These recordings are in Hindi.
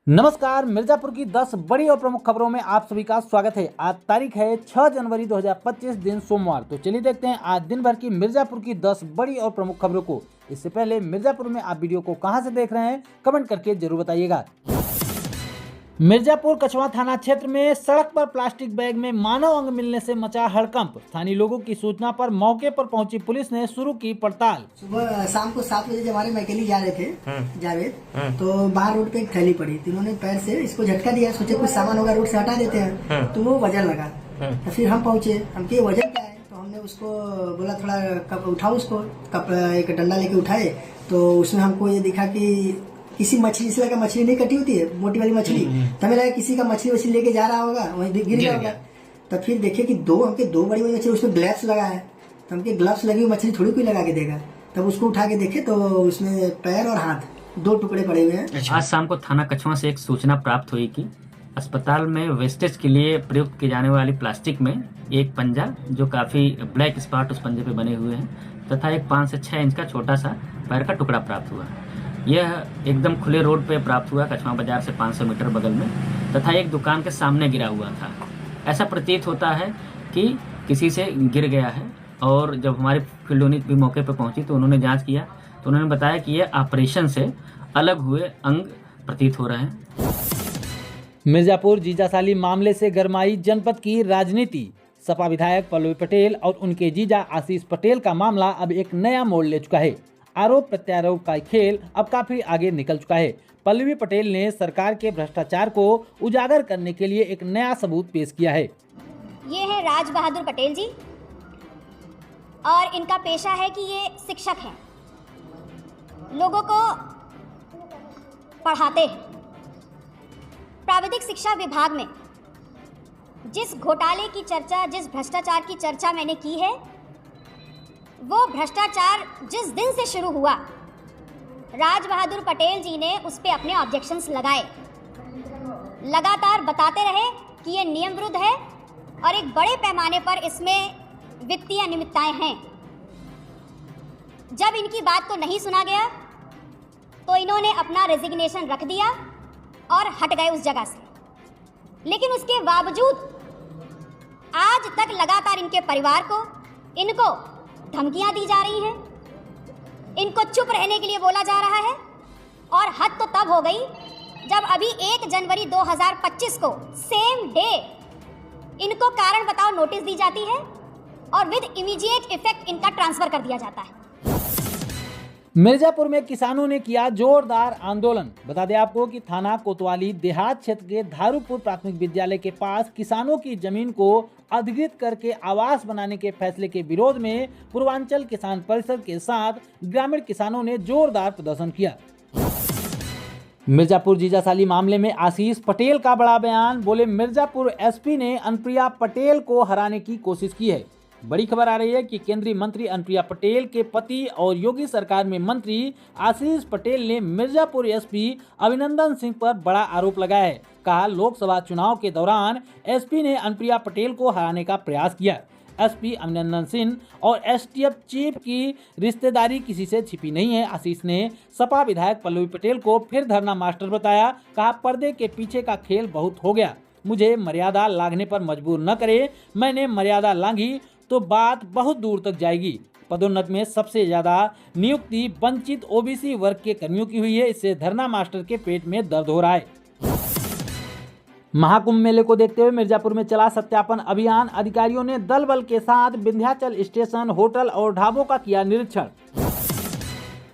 नमस्कार। मिर्जापुर की 10 बड़ी और प्रमुख खबरों में आप सभी का स्वागत है। आज तारीख है 6 जनवरी 2025 दिन सोमवार। तो चलिए देखते हैं आज दिन भर की मिर्जापुर की 10 बड़ी और प्रमुख खबरों को। इससे पहले मिर्जापुर में आप वीडियो को कहां से देख रहे हैं कमेंट करके जरूर बताइएगा। मिर्जापुर कछवा थाना क्षेत्र में सड़क पर प्लास्टिक बैग में मानव अंग मिलने से मचा हड़कंप। स्थानीय लोगों की सूचना पर मौके पर पहुंची पुलिस ने शुरू की पड़ताल। सुबह शाम को 7 बजे जब हमारे मैकेनिक जा रहे थे जावेद, तो बाहर रोड पे एक थैली पड़ी थी। उन्होंने पैर से इसको झटका दिया, सोचे कुछ सामान होगा रोड से हटा देते हैं, तो वो वजन लगा। तो फिर हम पहुंचे, हम के वजन क्या है, तो हमने उसको बोला थोड़ा कप उठाओ, उसको कप एक डंडा लेके उठाए तो उसमें हमको ये दिखा कि किसी मछली से लगा, मछली नहीं कटी होती है मोटी वाली मछली, तो हमें लगा किसी का मछली वछली लेके जा रहा होगा, वहीं गिर गया होगा। तब फिर देखे कि दो बड़ी बड़ी मछली, उसमें ग्लव्स लगा है। तो हमके ग्लव्स लगी हुई मछली थोड़ी कोई लगा के देगा। तब उसको उठा के देखे तो उसमें पैर और हाथ 2 टुकड़े पड़े हुए हैं। आज शाम को थाना कछवा से एक सूचना प्राप्त हुई कि अस्पताल में वेस्टेज के लिए प्रयुक्त की जाने वाली प्लास्टिक में एक पंजा, जो काफी ब्लैक स्पॉट उस पंजे पे बने हुए हैं, तथा एक 5 से 6 इंच का छोटा सा पैर का टुकड़ा प्राप्त हुआ। यह एकदम खुले रोड पे प्राप्त हुआ, कछवा बाजार से 500 मीटर बगल में, तथा एक दुकान के सामने गिरा हुआ था। ऐसा प्रतीत होता है कि किसी से गिर गया है। और जब हमारी फील्ड यूनिट भी मौके पर पहुंची तो उन्होंने जांच किया, तो उन्होंने बताया कि यह ऑपरेशन से अलग हुए अंग प्रतीत हो रहे हैं। मिर्जापुर जीजासाली मामले से गरमाई जनपद की राजनीति। सपा विधायक पल्लवी पटेल और उनके जीजा आशीष पटेल का मामला अब एक नया मोड़ ले चुका है। आरोप प्रत्यारोप का खेल अब काफी आगे निकल चुका है। पल्लवी पटेल ने सरकार के भ्रष्टाचार को उजागर करने के लिए एक नया सबूत पेश किया है। ये है राज बहादुर पटेल जी, और इनका पेशा है कि ये शिक्षक हैं, लोगों को पढ़ाते हैं। प्राविधिक शिक्षा विभाग में जिस घोटाले की चर्चा, जिस भ्रष्टाचार की चर्चा मैंने की है, वो भ्रष्टाचार जिस दिन से शुरू हुआ, राज बहादुर पटेल जी ने उस पर अपने ऑब्जेक्शंस लगाए, लगातार बताते रहे कि ये नियम विरुद्ध है और एक बड़े पैमाने पर इसमें वित्तीय अनियमितताएं हैं। जब इनकी बात को नहीं सुना गया तो इन्होंने अपना रेजिग्नेशन रख दिया और हट गए उस जगह से। लेकिन उसके बावजूद आज तक लगातार इनके परिवार को, इनको धमकियां दी जा रही हैं, इनको चुप रहने के लिए बोला जा रहा है। और हद तो तब हो गई जब अभी 1 जनवरी 2025 को सेम डे इनको कारण बताओ नोटिस दी जाती है और विद इमीडिएट इफेक्ट इनका ट्रांसफर कर दिया जाता है। मिर्जापुर में किसानों ने किया जोरदार आंदोलन। बता दें आपको कि थाना कोतवाली देहात क्षेत्र के धारूपुर प्राथमिक विद्यालय के पास किसानों की जमीन को अधिग्रहित करके आवास बनाने के फैसले के विरोध में पूर्वांचल किसान परिषद के साथ ग्रामीण किसानों ने जोरदार प्रदर्शन किया। मिर्जापुर जीजासाली मामले में आशीष पटेल का बड़ा बयान। बोले, मिर्जापुर एसपी ने अनुप्रिया पटेल को हराने की कोशिश की है। बड़ी खबर आ रही है कि केंद्रीय मंत्री अनुप्रिया पटेल के पति और योगी सरकार में मंत्री आशीष पटेल ने मिर्जापुर एसपी अभिनंदन सिंह पर बड़ा आरोप लगाया है। कहा, लोकसभा चुनाव के दौरान एसपी ने अनुप्रिया पटेल को हराने का प्रयास किया। एसपी अभिनंदन सिंह और एसटीएफ चीफ की रिश्तेदारी किसी से छिपी नहीं है। आशीष ने सपा विधायक पल्लवी पटेल को फिर धरना मास्टर बताया। कहा, पर्दे के पीछे का खेल बहुत हो गया, मुझे मर्यादा लांघने पर मजबूर न करे। मैंने मर्यादा लांघी तो बात बहुत दूर तक जाएगी। पदोन्नत में सबसे ज्यादा नियुक्ति वंचित ओबीसी वर्ग के कर्मियों की हुई है। इससे धरना मास्टर के पेट में दर्द हो रहा है। महाकुंभ मेले को देखते हुए मिर्जापुर में चला सत्यापन अभियान। अधिकारियों ने दल बल के साथ विंध्याचल स्टेशन, होटल और ढाबों का किया निरीक्षण।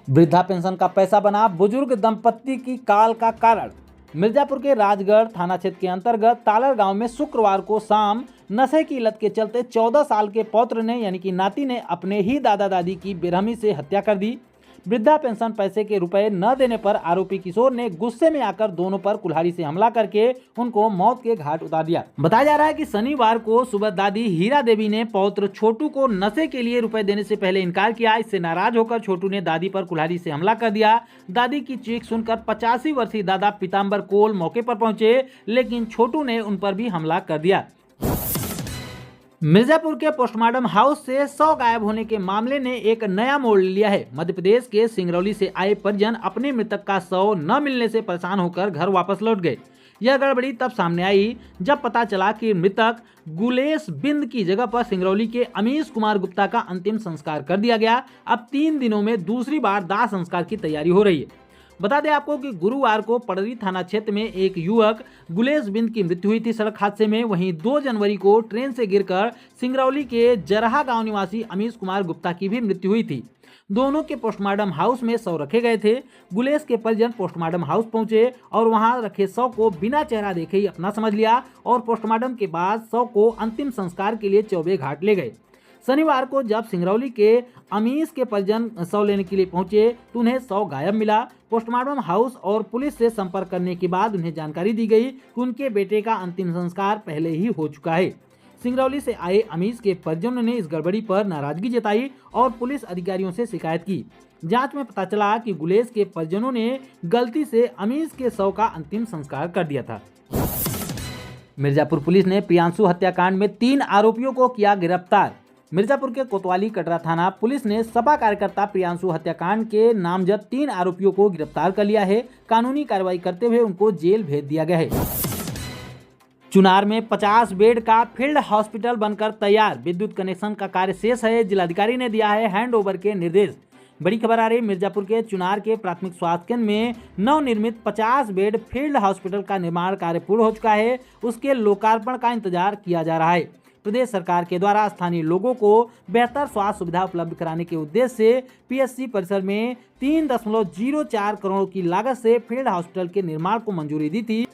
वृद्धा पेंशन का पैसा बना बुजुर्ग दंपत्ति की काल का कारण। मिर्जापुर के राजगढ़ थाना क्षेत्र के अंतर्गत तालर गांव में शुक्रवार को शाम नशे की लत के चलते 14 साल के पौत्र ने यानी कि नाती ने अपने ही दादा दादी की बेरहमी से हत्या कर दी। वृद्धा पेंशन पैसे के रुपए न देने पर आरोपी किशोर ने गुस्से में आकर दोनों पर कुल्हाड़ी से हमला करके उनको मौत के घाट उतार दिया। बताया जा रहा है कि शनिवार को सुबह दादी हीरा देवी ने पौत्र छोटू को नशे के लिए रुपए देने से पहले इनकार किया। इससे नाराज होकर छोटू ने दादी पर कुल्हाड़ी से हमला कर दिया। दादी की चीख सुनकर 85 वर्षीय दादा पीताम्बर कोल मौके पर पहुंचे, लेकिन छोटू ने उन पर भी हमला कर दिया। मिर्जापुर के पोस्टमार्टम हाउस से 100 गायब होने के मामले ने एक नया मोड़ लिया है। मध्य प्रदेश के सिंगरौली से आए परिजन अपने मृतक का शव न मिलने से परेशान होकर घर वापस लौट गए। यह गड़बड़ी तब सामने आई जब पता चला कि मृतक गुलेश बिंद की जगह पर सिंगरौली के अमीश कुमार गुप्ता का अंतिम संस्कार कर दिया गया। अब 3 दिनों में दूसरी बार दाह संस्कार की तैयारी हो रही है। बता दें आपको कि गुरुवार को पड़री थाना क्षेत्र में एक युवक गुलेश बिंद की मृत्यु हुई थी सड़क हादसे में। वहीं 2 जनवरी को ट्रेन से गिरकर सिंगरौली के जरहा गांव निवासी अमीश कुमार गुप्ता की भी मृत्यु हुई थी। दोनों के पोस्टमार्टम हाउस में शव रखे गए थे। गुलेश के परिजन पोस्टमार्टम हाउस पहुंचे और वहां रखे शव को बिना चेहरा देखे ही अपना समझ लिया और पोस्टमार्टम के बाद शव को अंतिम संस्कार के लिए चौबे घाट ले गए। शनिवार को जब सिंगरौली के अमीश के परिजन शव लेने के लिए पहुंचे तो उन्हें शव गायब मिला। पोस्टमार्टम हाउस और पुलिस से संपर्क करने के बाद उन्हें जानकारी दी गई कि उनके बेटे का अंतिम संस्कार पहले ही हो चुका है। सिंगरौली से आए अमीश के परिजनों ने इस गड़बड़ी पर नाराजगी जताई और पुलिस अधिकारियों से शिकायत की। जांच में पता चला कि गुलेश के परिजनों ने गलती से अमीश के शव का अंतिम संस्कार कर दिया था। मिर्जापुर पुलिस ने प्रियांशु हत्याकांड में 3 आरोपियों को किया गिरफ्तार। मिर्जापुर के कोतवाली कटरा थाना पुलिस ने सपा कार्यकर्ता प्रियांशु हत्याकांड के नामजद 3 आरोपियों को गिरफ्तार कर लिया है। कानूनी कार्रवाई करते हुए उनको जेल भेज दिया गया है। चुनार में 50 बेड का फील्ड हॉस्पिटल बनकर तैयार, विद्युत कनेक्शन का कार्य शेष है। जिलाधिकारी ने दिया है हैंडओवर के निर्देश। बड़ी खबर आ रही मिर्जापुर के चुनार के प्राथमिक स्वास्थ्य केंद्र में नवनिर्मित 50 बेड फील्ड हॉस्पिटल का निर्माण कार्य पूर्ण हो चुका है। उसके लोकार्पण का इंतजार किया जा रहा है। प्रदेश सरकार के द्वारा स्थानीय लोगों को बेहतर स्वास्थ्य सुविधा उपलब्ध कराने के उद्देश्य से पीएचसी परिसर में 3.04 करोड़ की लागत से फील्ड हॉस्पिटल के निर्माण को मंजूरी दी थी।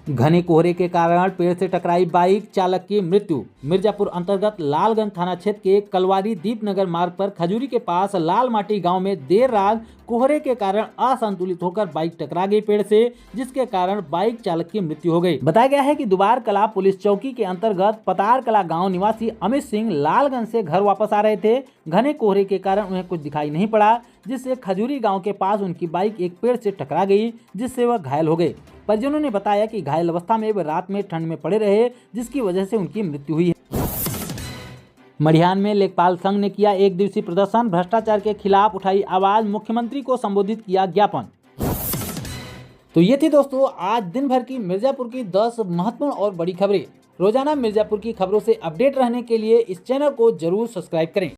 घने कोहरे के कारण पेड़ से टकराई बाइक, चालक की मृत्यु। मिर्जापुर अंतर्गत लालगंज थाना क्षेत्र के कलवारी दीपनगर मार्ग पर खजूरी के पास लाल माटी गांव में देर रात कोहरे के कारण असंतुलित होकर बाइक टकरा गई पेड़ से, जिसके कारण बाइक चालक की मृत्यु हो गई। बताया गया है कि दुबार कला पुलिस चौकी के अंतर्गत पतार कला गाँव निवासी अमित सिंह लालगंज से घर वापस आ रहे थे। घने कोहरे के कारण उन्हें कुछ दिखाई नहीं पड़ा, जिससे खजूरी गाँव के पास उनकी बाइक एक पेड़ से टकरा गई, जिससे वह घायल हो गए। परिजनों ने बताया कि घायल अवस्था में वे रात में ठंड में पड़े रहे, जिसकी वजह से उनकी मृत्यु हुई है। मढ़ियान में लेखपाल संघ ने किया 1 दिवसीय प्रदर्शन, भ्रष्टाचार के खिलाफ उठाई आवाज, मुख्यमंत्री को संबोधित किया ज्ञापन। तो ये थी दोस्तों आज दिन भर की मिर्जापुर की 10 महत्वपूर्ण और बड़ी खबरें। रोजाना मिर्जापुर की खबरों से अपडेट रहने के लिए इस चैनल को जरूर सब्सक्राइब करें।